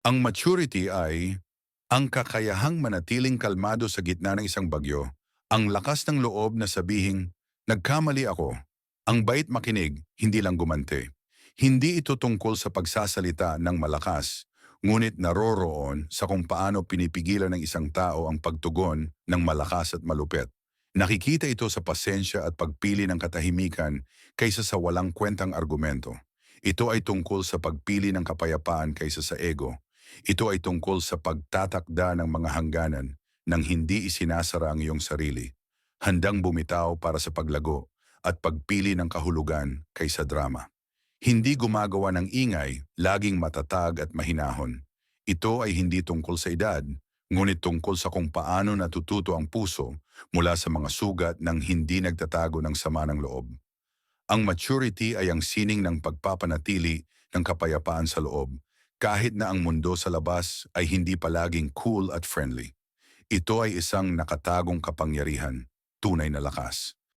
Ang maturity ay ang kakayahang manatiling kalmado sa gitna ng isang bagyo, ang lakas ng loob na sabihing, nagkamali ako, ang bait makinig, hindi lang gumante. Hindi ito tungkol sa pagsasalita ng malakas, ngunit naroroon sa kung paano pinipigilan ng isang tao ang pagtugon ng malakas at malupit. Nakikita ito sa pasensya at pagpili ng katahimikan kaysa sa walang kwentang argumento. Ito ay tungkol sa pagpili ng kapayapaan kaysa sa ego. Ito ay tungkol sa pagtatakda ng mga hangganan nang hindi isinasara ang iyong sarili. Handang bumitaw para sa paglago at pagpili ng kahulugan kaysa drama. Hindi gumagawa ng ingay, laging matatag at mahinahon. Ito ay hindi tungkol sa edad, ngunit tungkol sa kung paano natututo ang puso mula sa mga sugat ng hindi nagtatago ng sama ng loob. Ang maturity ay ang sining ng pagpapanatili ng kapayapaan sa loob, kahit na ang mundo sa labas ay hindi palaging cool at friendly. Ito ay isang nakatagong kapangyarihan, tunay na lakas.